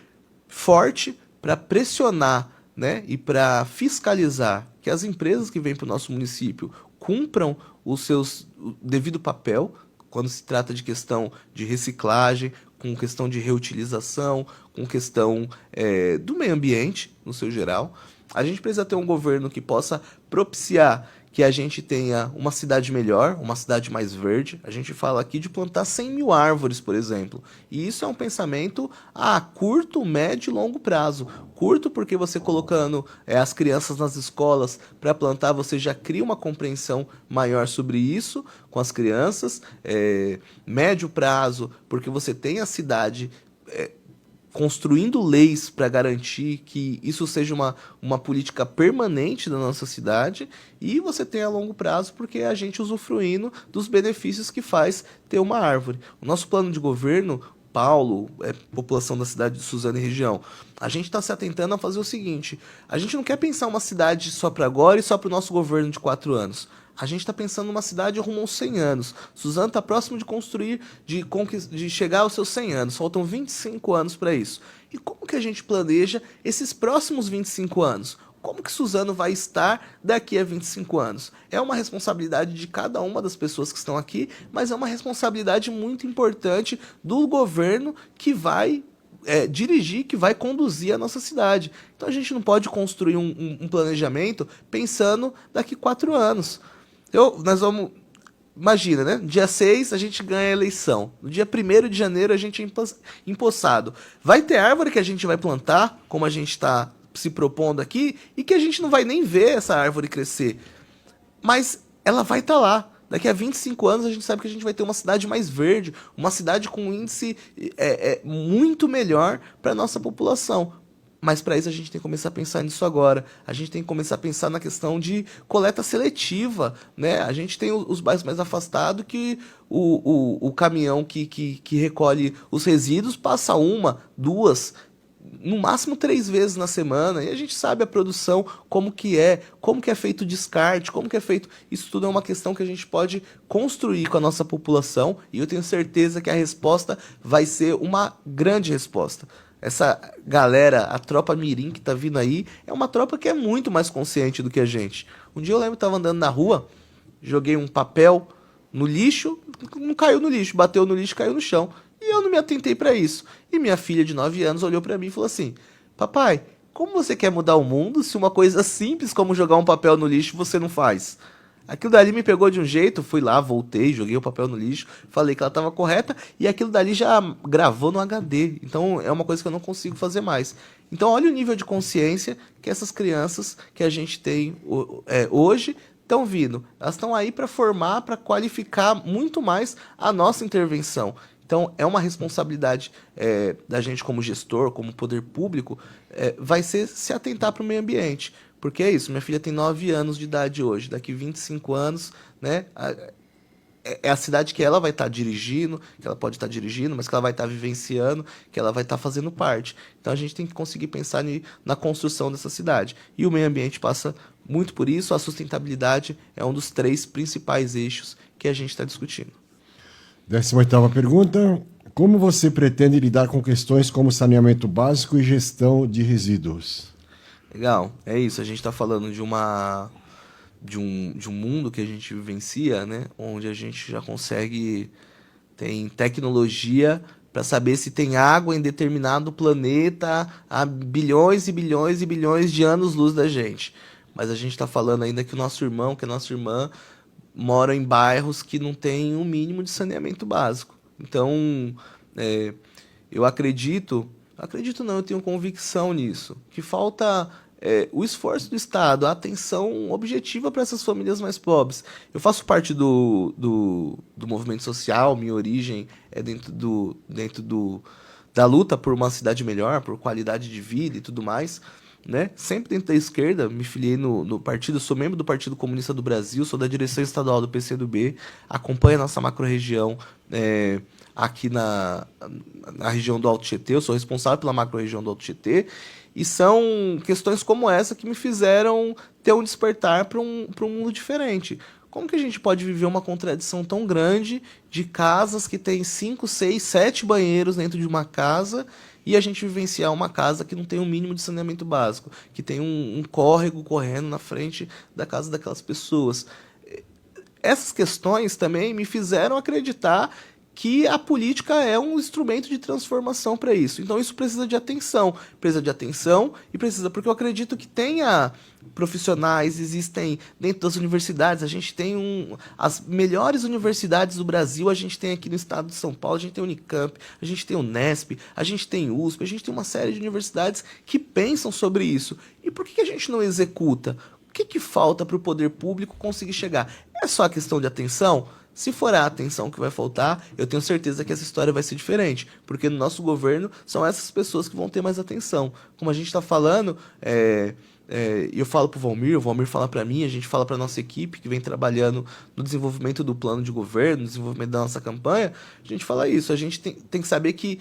forte para pressionar, né, e para fiscalizar que as empresas que vêm para o nosso município cumpram o devido papel quando se trata de questão de reciclagem, com questão de reutilização, com questão do meio ambiente, no seu geral. A gente precisa ter um governo que possa propiciar que a gente tenha uma cidade melhor, uma cidade mais verde. A gente fala aqui de plantar 100 mil árvores, por exemplo. E isso é um pensamento a curto, médio e longo prazo. Curto porque você colocando as crianças nas escolas para plantar, você já cria uma compreensão maior sobre isso com as crianças. Médio prazo, porque você tem a cidade construindo leis para garantir que isso seja uma política permanente da nossa cidade, e você tem a longo prazo porque é a gente usufruindo dos benefícios que faz ter uma árvore. O nosso plano de governo, Paulo, população da cidade de Suzano e região, a gente está se atentando a fazer o seguinte: a gente não quer pensar uma cidade só para agora e só para o nosso governo de 4 anos. A gente está pensando numa cidade rumo aos 100 anos. Suzano está próximo de construir, de chegar aos seus 100 anos. Faltam 25 anos para isso. E como que a gente planeja esses próximos 25 anos? Como que Suzano vai estar daqui a 25 anos? É uma responsabilidade de cada uma das pessoas que estão aqui, mas é uma responsabilidade muito importante do governo que vai dirigir, que vai conduzir a nossa cidade. Então a gente não pode construir um planejamento pensando daqui 4 anos. Nós vamos... Imagina, né? Dia 6 a gente ganha a eleição. No dia 1º de janeiro a gente é empossado. Vai ter árvore que a gente vai plantar, como a gente está se propondo aqui, e que a gente não vai nem ver essa árvore crescer. Mas ela vai estar lá. Daqui a 25 anos a gente sabe que a gente vai ter uma cidade mais verde, uma cidade com um índice muito melhor para a nossa população. Mas para isso a gente tem que começar a pensar nisso agora. A gente tem que começar a pensar na questão de coleta seletiva, né? A gente tem os bairros mais afastados que o caminhão que recolhe os resíduos passa 1, 2, no máximo 3 vezes na semana, e a gente sabe a produção, como que é feito o descarte, como que é feito. Isso tudo é uma questão que a gente pode construir com a nossa população, e eu tenho certeza que a resposta vai ser uma grande resposta. Essa galera, a tropa mirim que tá vindo aí, é uma tropa que é muito mais consciente do que a gente. Um dia eu lembro que tava andando na rua, joguei um papel no lixo, não caiu no lixo, bateu no lixo, caiu no chão. E eu não me atentei para isso. E minha filha de 9 anos olhou para mim e falou assim: papai, como você quer mudar o mundo se uma coisa simples como jogar um papel no lixo você não faz? Aquilo dali me pegou de um jeito, fui lá, voltei, joguei o papel no lixo, falei que ela estava correta, e aquilo dali já gravou no HD. Então é uma coisa que eu não consigo fazer mais. Então olha o nível de consciência que essas crianças que a gente tem hoje estão vindo. Elas estão aí para formar, para qualificar muito mais a nossa intervenção. Então, é uma responsabilidade da gente como gestor, como poder público, vai ser se atentar para o meio ambiente. Porque é isso, minha filha tem 9 anos de idade hoje, daqui 25 anos, né, é a cidade que ela vai estar dirigindo, que ela pode estar dirigindo, mas que ela vai estar vivenciando, que ela vai estar fazendo parte. Então, a gente tem que conseguir pensar na construção dessa cidade. E o meio ambiente passa muito por isso, a sustentabilidade é um dos 3 principais eixos que a gente está discutindo. 18ª pergunta: como você pretende lidar com questões como saneamento básico e gestão de resíduos? Legal, é isso. A gente está falando de um mundo que a gente vivencia, né? Onde a gente já consegue, tem tecnologia para saber se tem água em determinado planeta a bilhões e bilhões e bilhões de anos-luz da gente. Mas a gente está falando ainda que o nosso irmão, que a nossa irmã moram em bairros que não têm um mínimo de saneamento básico. Então, eu acredito não, eu tenho convicção nisso, que falta o esforço do Estado, a atenção objetiva para essas famílias mais pobres. Eu faço parte do movimento social, minha origem é dentro da luta por uma cidade melhor, por qualidade de vida e tudo mais, né? Sempre dentro da esquerda, me filiei no partido, sou membro do Partido Comunista do Brasil, sou da direção estadual do PCdoB, acompanho a nossa macro-região aqui na região do Alto Tietê, eu sou responsável pela macro-região do Alto Tietê, e são questões como essa que me fizeram ter um despertar para um mundo diferente. Como que a gente pode viver uma contradição tão grande de casas que tem 5, 6, 7 banheiros dentro de uma casa e a gente vivenciar uma casa que não tem um mínimo de saneamento básico, que tem um córrego correndo na frente da casa daquelas pessoas? Essas questões também me fizeram acreditar que a política é um instrumento de transformação para isso. Então isso precisa de atenção e precisa, porque eu acredito que tenha profissionais, existem dentro das universidades, a gente tem as melhores universidades do Brasil, a gente tem aqui no estado de São Paulo, a gente tem o Unicamp, a gente tem o Unesp, a gente tem o USP, a gente tem uma série de universidades que pensam sobre isso. E por que a gente não executa? O que falta para o poder público conseguir chegar? É só a questão de atenção? Se for a atenção que vai faltar, eu tenho certeza que essa história vai ser diferente, porque no nosso governo são essas pessoas que vão ter mais atenção. Como a gente está falando, eu falo para o Valmir fala para mim, a gente fala para a nossa equipe que vem trabalhando no desenvolvimento do plano de governo, no desenvolvimento da nossa campanha, a gente fala isso, a gente tem que saber que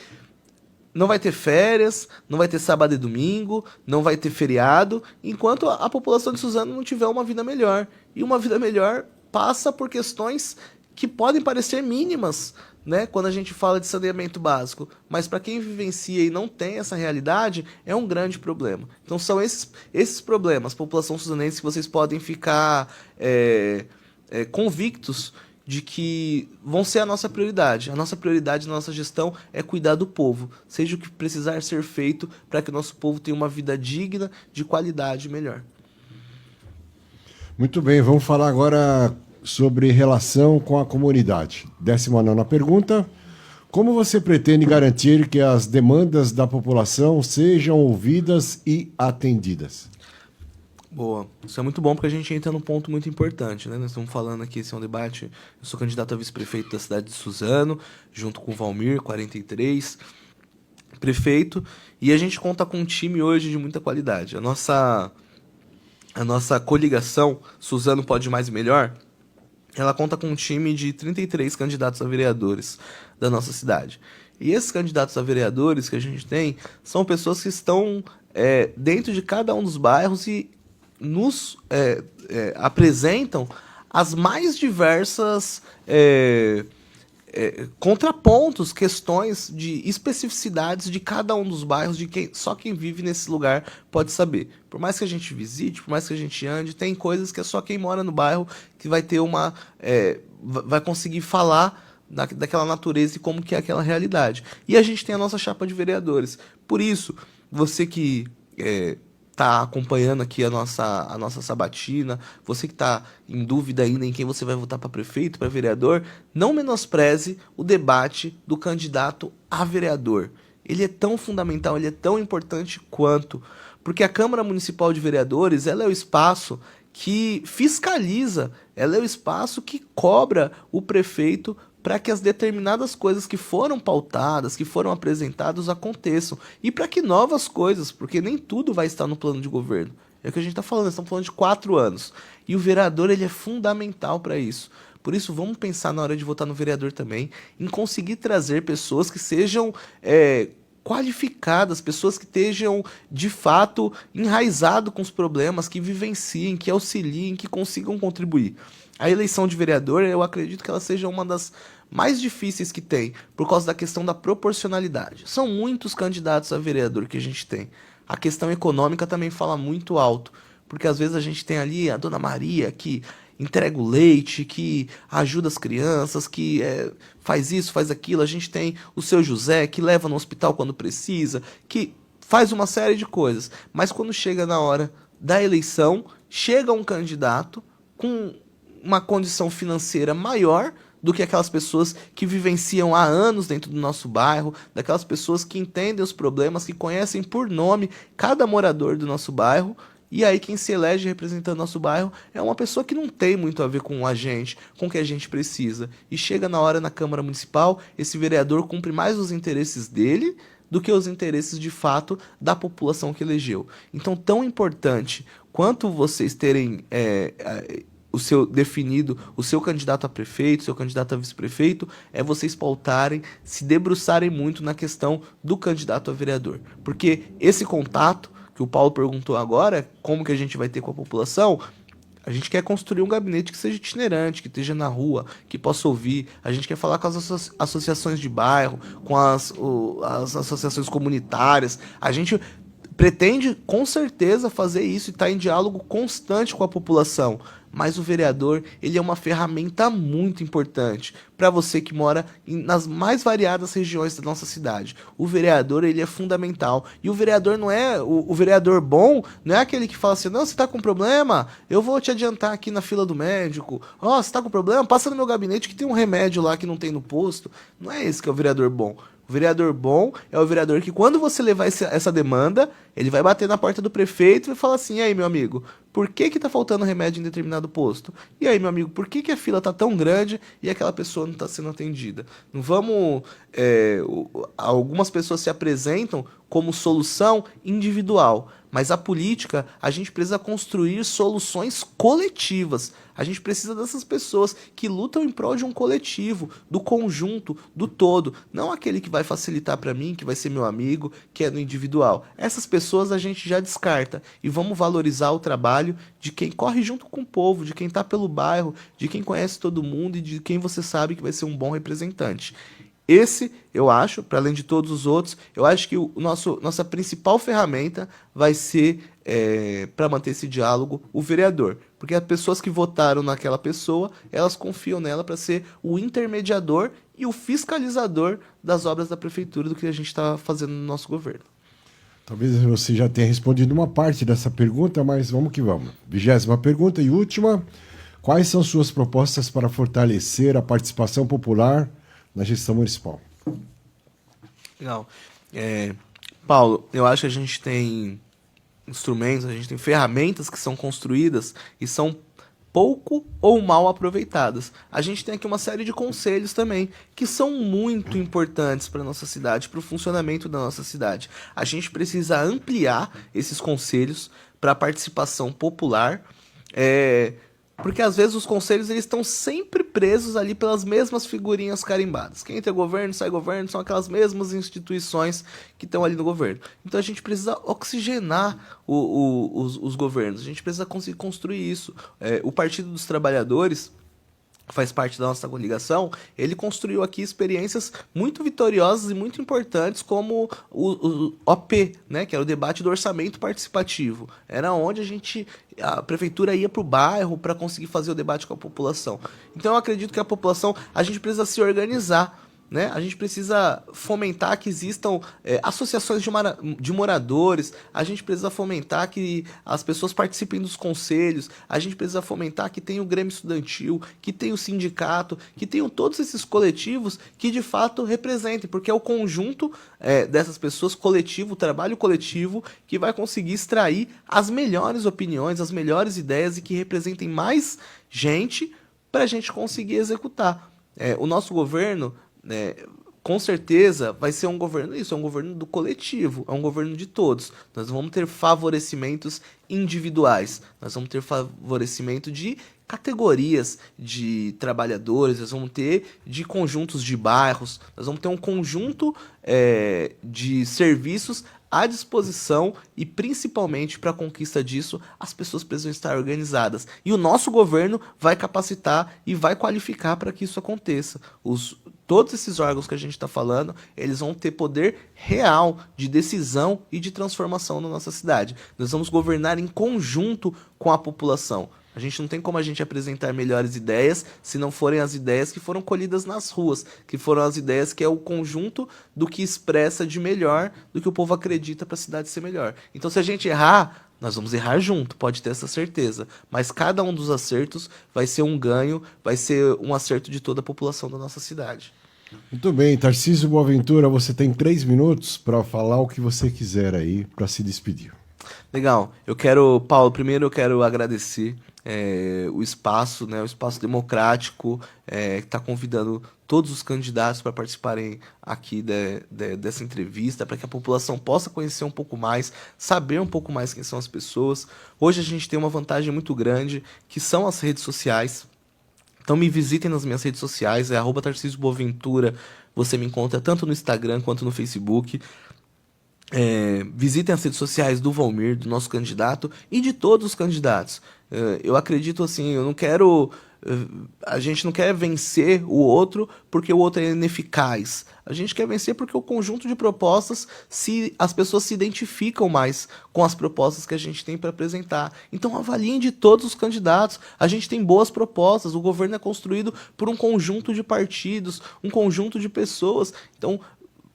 não vai ter férias, não vai ter sábado e domingo, não vai ter feriado, enquanto a população de Suzano não tiver uma vida melhor. E uma vida melhor passa por questões que podem parecer mínimas, né, quando a gente fala de saneamento básico, mas para quem vivencia e não tem essa realidade, é um grande problema. Então são esses problemas, população suzanense, que vocês podem ficar convictos de que vão ser a nossa prioridade. A nossa prioridade na nossa gestão é cuidar do povo, seja o que precisar ser feito para que o nosso povo tenha uma vida digna, de qualidade melhor. Muito bem, vamos falar agora sobre relação com a comunidade. 19ª pergunta: como você pretende garantir que as demandas da população sejam ouvidas e atendidas? Boa. Isso é muito bom porque a gente entra num ponto muito importante, né? Nós estamos falando aqui, esse é um debate, eu sou candidato a vice-prefeito da cidade de Suzano, junto com o Valmir, 43, prefeito, e a gente conta com um time hoje de muita qualidade. A nossa coligação, Suzano Pode Mais e Melhor, ela conta com um time de 33 candidatos a vereadores da nossa cidade. E esses candidatos a vereadores que a gente tem são pessoas que estão dentro de cada um dos bairros e nos apresentam as mais diversas contrapontos, questões de especificidades de cada um dos bairros, só quem vive nesse lugar pode saber. Por mais que a gente visite, por mais que a gente ande, tem coisas que é só quem mora no bairro que vai ter vai conseguir falar daquela natureza e como que é aquela realidade. E a gente tem a nossa chapa de vereadores. Por isso, você que está acompanhando aqui a nossa sabatina, você que está em dúvida ainda em quem você vai votar para prefeito, para vereador, não menospreze o debate do candidato a vereador. Ele é tão fundamental, ele é tão importante quanto, porque a Câmara Municipal de Vereadores, ela é o espaço que fiscaliza, ela é o espaço que cobra o prefeito para que as determinadas coisas que foram pautadas, que foram apresentadas, aconteçam. E para que novas coisas, porque nem tudo vai estar no plano de governo. É o que a gente está falando, nós estamos falando de 4 anos. E o vereador, ele é fundamental para isso. Por isso, vamos pensar na hora de votar no vereador também, em conseguir trazer pessoas que sejam qualificadas, pessoas que estejam, de fato, enraizadas com os problemas, que vivenciem, que auxiliem, que consigam contribuir. A eleição de vereador, eu acredito que ela seja uma das mais difíceis que tem, por causa da questão da proporcionalidade. São muitos candidatos a vereador que a gente tem. A questão econômica também fala muito alto, porque às vezes a gente tem ali a Dona Maria, que entrega o leite, que ajuda as crianças, que faz isso, faz aquilo. A gente tem o seu José, que leva no hospital quando precisa, que faz uma série de coisas. Mas quando chega na hora da eleição, chega um candidato com uma condição financeira maior do que aquelas pessoas que vivenciam há anos dentro do nosso bairro, daquelas pessoas que entendem os problemas, que conhecem por nome cada morador do nosso bairro. E aí quem se elege representando nosso bairro é uma pessoa que não tem muito a ver com a gente, com o que a gente precisa. E chega na hora na Câmara Municipal, esse vereador cumpre mais os interesses dele do que os interesses de fato da população que elegeu. Então, tão importante quanto vocês terem o seu definido, o seu candidato a prefeito, o seu candidato a vice-prefeito, é vocês pautarem, se debruçarem muito na questão do candidato a vereador. Porque esse contato que o Paulo perguntou agora, como que a gente vai ter com a população, a gente quer construir um gabinete que seja itinerante, que esteja na rua, que possa ouvir. A gente quer falar com as associações de bairro, com as associações comunitárias. A gente pretende, com certeza, fazer isso e estar em diálogo constante com a população. Mas o vereador, ele é uma ferramenta muito importante para você que mora nas mais variadas regiões da nossa cidade. O vereador, ele é fundamental. E o vereador não é... O vereador bom não é aquele que fala assim, não, você está com problema? Eu vou te adiantar aqui na fila do médico. Ó, você está com problema? Passa no meu gabinete que tem um remédio lá que não tem no posto. Não é esse que é o vereador bom. O vereador bom é o vereador que, quando você levar essa demanda, ele vai bater na porta do prefeito e vai falar assim, e aí, meu amigo, por que tá faltando remédio em determinado posto? E aí, meu amigo, por que a fila tá tão grande e aquela pessoa não está sendo atendida? Não vamos... algumas pessoas se apresentam como solução individual, mas a política, a gente precisa construir soluções coletivas. A gente precisa dessas pessoas que lutam em prol de um coletivo, do conjunto, do todo. Não aquele que vai facilitar para mim, que vai ser meu amigo, que é no individual. Essas pessoas a gente já descarta. E vamos valorizar o trabalho de quem corre junto com o povo, de quem está pelo bairro, de quem conhece todo mundo e de quem você sabe que vai ser um bom representante. Esse, eu acho, para além de todos os outros, eu acho que nossa principal ferramenta vai ser, para manter esse diálogo, o vereador. Porque as pessoas que votaram naquela pessoa, elas confiam nela para ser o intermediador e o fiscalizador das obras da prefeitura, do que a gente está fazendo no nosso governo. Talvez você já tenha respondido uma parte dessa pergunta, mas vamos que vamos. 20ª pergunta e última. Quais são suas propostas para fortalecer a participação popular na gestão municipal? Legal. Paulo, eu acho que a gente tem instrumentos, a gente tem ferramentas que são construídas e são pouco ou mal aproveitadas. A gente tem aqui uma série de conselhos também, que são muito importantes para a nossa cidade, para o funcionamento da nossa cidade. A gente precisa ampliar esses conselhos para a participação popular, porque às vezes os conselhos eles estão sempre presos ali pelas mesmas figurinhas carimbadas. Quem entra governo, sai governo, são aquelas mesmas instituições que estão ali no governo. Então a gente precisa oxigenar os governos, a gente precisa conseguir construir isso. O Partido dos Trabalhadores faz parte da nossa coligação, ele construiu aqui experiências muito vitoriosas e muito importantes, como o OP, né, que era o debate do orçamento participativo. Era onde a prefeitura ia para o bairro para conseguir fazer o debate com a população. Então eu acredito que a gente precisa se organizar, né? A gente precisa fomentar que existam associações de moradores, a gente precisa fomentar que as pessoas participem dos conselhos, a gente precisa fomentar que tenha o Grêmio Estudantil, que tenha o sindicato, que tenham todos esses coletivos que de fato representem, porque é o conjunto dessas pessoas, coletivo, o trabalho coletivo, que vai conseguir extrair as melhores opiniões, as melhores ideias e que representem mais gente para a gente conseguir executar. O nosso governo, com certeza vai ser um governo, é um governo do coletivo, é um governo de todos. Nós vamos ter favorecimentos individuais, nós vamos ter favorecimento de categorias de trabalhadores, nós vamos ter de conjuntos de bairros, nós vamos ter um conjunto de serviços à disposição e, principalmente, para a conquista disso, as pessoas precisam estar organizadas. E o nosso governo vai capacitar e vai qualificar para que isso aconteça. Todos esses órgãos que a gente está falando, eles vão ter poder real de decisão e de transformação na nossa cidade. Nós vamos governar em conjunto com a população. A gente não tem como a gente apresentar melhores ideias se não forem as ideias que foram colhidas nas ruas, que foram as ideias que é o conjunto do que expressa de melhor, do que o povo acredita para a cidade ser melhor. Então, se a gente errar, nós vamos errar junto, pode ter essa certeza. Mas cada um dos acertos vai ser um ganho, vai ser um acerto de toda a população da nossa cidade. Muito bem, Tarcísio Boaventura, você tem 3 minutos para falar o que você quiser aí, para se despedir. Legal. Paulo, primeiro eu quero agradecer o espaço, né, o espaço democrático, que está convidando todos os candidatos para participarem aqui dessa entrevista, para que a população possa conhecer um pouco mais, saber um pouco mais quem são as pessoas. Hoje a gente tem uma vantagem muito grande, que são as redes sociais. Então me visitem nas minhas redes sociais, é @Tarcísio Boaventura, você me encontra tanto no Instagram quanto no Facebook. Visitem as redes sociais do Valmir, do nosso candidato e de todos os candidatos. Eu acredito assim, a gente não quer vencer o outro porque o outro é ineficaz. A gente quer vencer porque o conjunto de propostas, as pessoas se identificam mais com as propostas que a gente tem para apresentar. Então avaliem de todos os candidatos. A gente tem boas propostas, o governo é construído por um conjunto de partidos, um conjunto de pessoas. Então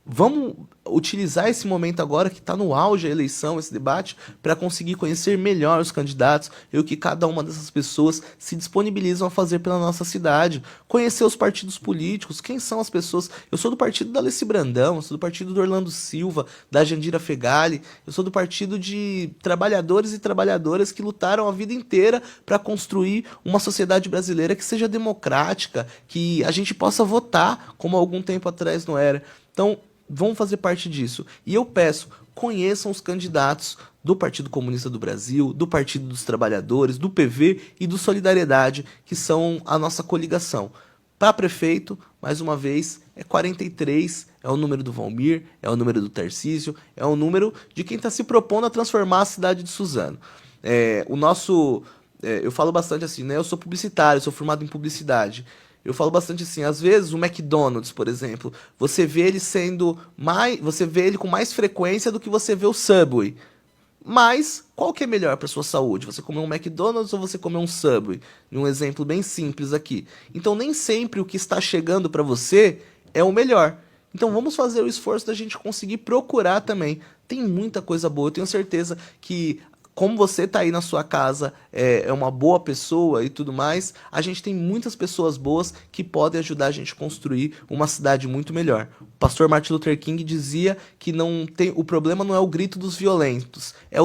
vamos utilizar esse momento agora que está no auge a eleição, esse debate, para conseguir conhecer melhor os candidatos e o que cada uma dessas pessoas se disponibilizam a fazer pela nossa cidade. Conhecer os partidos políticos, quem são as pessoas. Eu sou do partido da Alessi Brandão, eu sou do partido do Orlando Silva, da Jandira Fegali, eu sou do partido de trabalhadores e trabalhadoras que lutaram a vida inteira para construir uma sociedade brasileira que seja democrática, que a gente possa votar, como há algum tempo atrás não era. Então, vão fazer parte disso. E eu peço, conheçam os candidatos do Partido Comunista do Brasil, do Partido dos Trabalhadores, do PV e do Solidariedade, que são a nossa coligação. Para prefeito, mais uma vez, é 43, é o número do Valmir, é o número do Tarcísio, é o número de quem está se propondo a transformar a cidade de Suzano. Eu falo bastante assim, né? Eu sou publicitário, sou formado em publicidade. Eu falo bastante assim, às vezes o McDonald's, por exemplo, você vê ele com mais frequência do que você vê o Subway. Mas qual que é melhor para sua saúde? Você comer um McDonald's ou você comer um Subway? Um exemplo bem simples aqui. Então nem sempre o que está chegando para você é o melhor. Então vamos fazer o esforço da gente conseguir procurar também. Tem muita coisa boa, eu tenho certeza que como você tá aí na sua casa, é uma boa pessoa e tudo mais, a gente tem muitas pessoas boas que podem ajudar a gente a construir uma cidade muito melhor. O pastor Martin Luther King dizia que o problema não é o grito dos violentos, é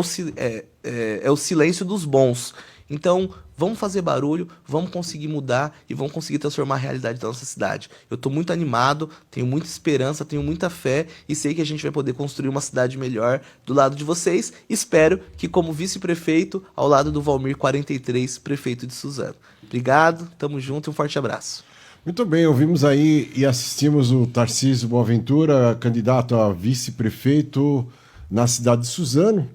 o silêncio dos bons. Então, vamos fazer barulho, vamos conseguir mudar e vamos conseguir transformar a realidade da nossa cidade. Eu estou muito animado, tenho muita esperança, tenho muita fé e sei que a gente vai poder construir uma cidade melhor do lado de vocês. Espero que como vice-prefeito, ao lado do Valmir 43, prefeito de Suzano. Obrigado, tamo junto e um forte abraço. Muito bem, ouvimos aí e assistimos o Tarcísio Boaventura, candidato a vice-prefeito na cidade de Suzano.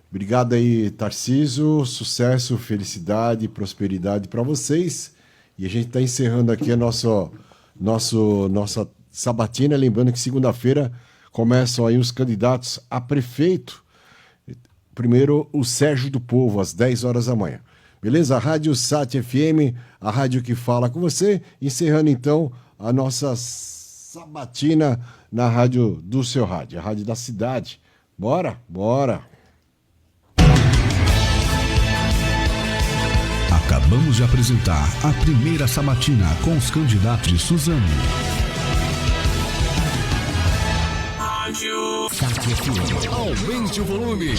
Obrigado aí, Tarcísio. Sucesso, felicidade, prosperidade para vocês. E a gente está encerrando aqui a nossa sabatina. Lembrando que segunda-feira começam aí os candidatos a prefeito. Primeiro, o Sérgio do Povo, às 10 horas da manhã. Beleza? A Rádio Sat FM, a rádio que fala com você. Encerrando, então, a nossa sabatina na rádio do seu rádio, a rádio da cidade. Bora? Bora! Acabamos de apresentar a primeira sabatina com os candidatos de Suzano. Aumente o volume.